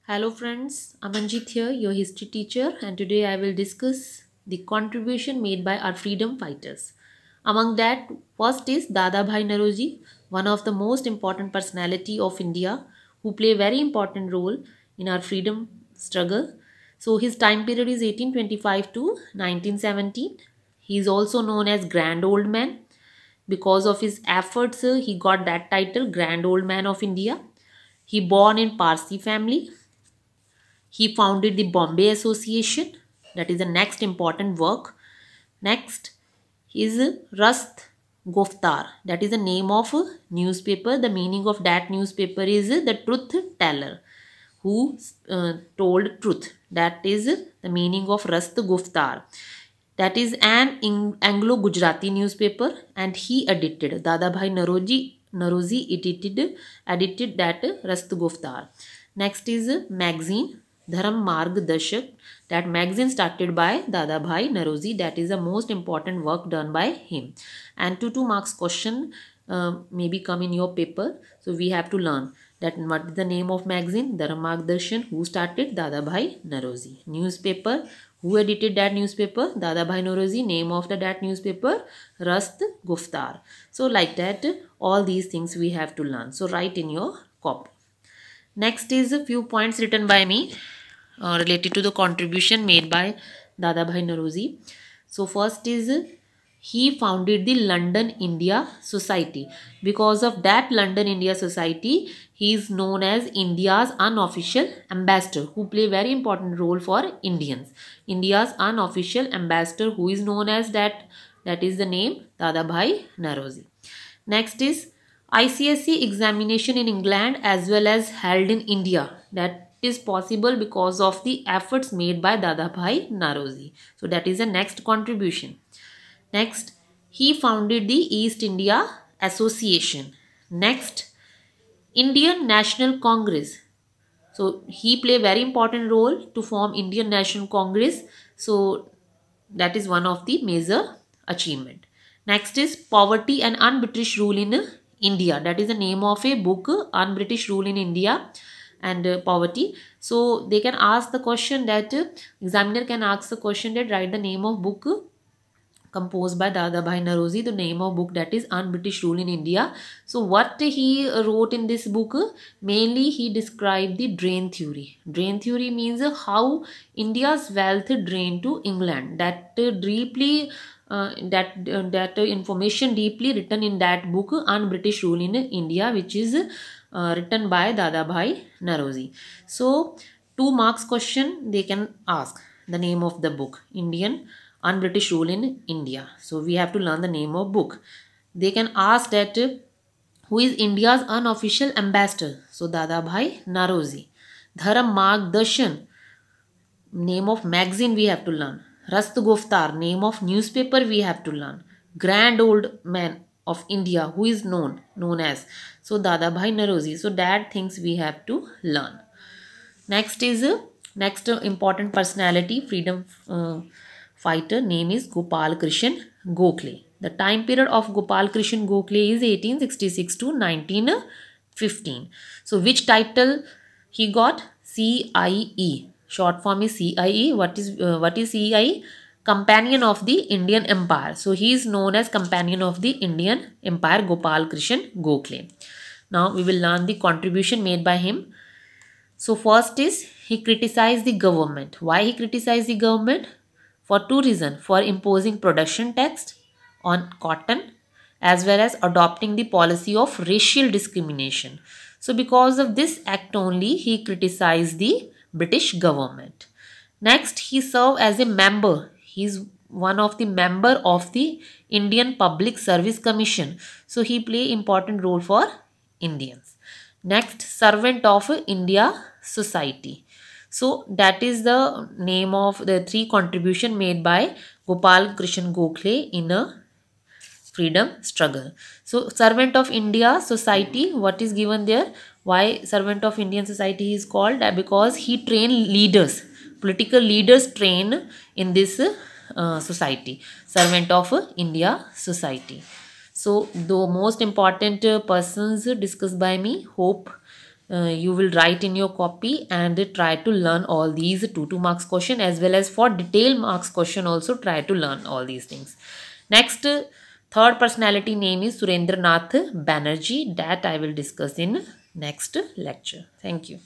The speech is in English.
Hello friends, Amanjit here, your history teacher, and today I will discuss the contribution made by our freedom fighters. Among that, first is Dadabhai Naroji, one of the most important personality of India, who play a very important role in our freedom struggle. So his time period is 1825 to 1917. He is also known as Grand Old Man. Because of his efforts, he got that title, Grand Old Man of India. He born in Parsi family. He founded the Bombay Association. That is the next important work. Next is Rast Goftar. That is the name of a newspaper. The meaning of that newspaper is the truth teller who told truth. That is the meaning of Rast Goftar. That is an Anglo-Gujarati newspaper, and he edited. Dadabhai Naroji edited that Rast Goftar. Next is magazine Dharam Marg Dashak. That magazine started by Dadabhai Naroji. That is the most important work done by him. And 2 marks question maybe come in your paper. So we have to learn that what is the name of magazine, Dharam Marg Darshan. Who started? Dadabhai Naroji. Newspaper. Who edited that newspaper? Dadabhai Naroji. Name of that newspaper, Rast Guftar. So like that, all these things we have to learn. So write in your copy. Next is a few points written by me related to the contribution made by Dadabhai Naroji. So first is he founded the London India Society. Because of that London India Society, he is known as India's unofficial ambassador, who play very important role for Indians. India's unofficial ambassador, who is known as that is the name Dadabhai Naroji. Next is ICSE examination in England as well as held in India. That is possible because of the efforts made by Dadabhai Naroji. So that is the next contribution. Next, he founded the East India Association. Next, Indian National Congress. So he play very important role to form Indian National Congress. So that is one of the major achievement. Next is poverty and un-British rule in India. That is the name of a book, Un-British Rule in India and Poverty. So they can ask the question that examiner can ask the question that write the name of book composed by Dadabhai Naroji, the name of book that is Un-British Rule in India. So what he wrote in this book, mainly he described the drain theory. Drain theory means how India's wealth drained to England. That deeply that information deeply written in that book, Un-British Rule in India, which is written by Dadabhai Naroji. So 2 marks question they can ask the name of the book, Indian Un-British Rule in India. So we have to learn the name of book. They can ask that who is India's unofficial ambassador. So Dadabhai Naroji. Dharam Marg Darshan, name of magazine we have to learn. Rast Goftar, name of newspaper we have to learn. Grand Old Man of India, who is known as. So Dadabhai Naroji. So that things we have to learn. Next is next important personality, freedom fighter, name is Gopal Krishan Gokhale. The time period of Gopal Krishan Gokhale is 1866 to 1915. So which title he got? CIE. Short form is CIE. What is CIE? Companion of the Indian Empire. So he is known as Companion of the Indian Empire, Gopal Krishan Gokhale. Now we will learn the contribution made by him. So first is he criticized the government. Why he criticized the government? For 2 reasons. For imposing production tax on cotton as well as adopting the policy of racial discrimination. So because of this act only, he criticized the British government. Next, he served as a member. He is one of the member of the Indian Public Service Commission. So he play important role for Indians. Next, servant of India Society. So that is the name of the 3 contribution made by Gopal Krishan Gokhale in a freedom struggle. So servant of India Society, what is given there? Why servant of Indian Society is called? Because he trained leaders, political leaders train in this society, servant of India Society. So the most important persons discussed by me, hope you will write in your copy and try to learn all these 2 marks question, as well as for detail marks question also try to learn all these things. Next, third personality name is Surendranath Banerjee, that I will discuss in next lecture. Thank you.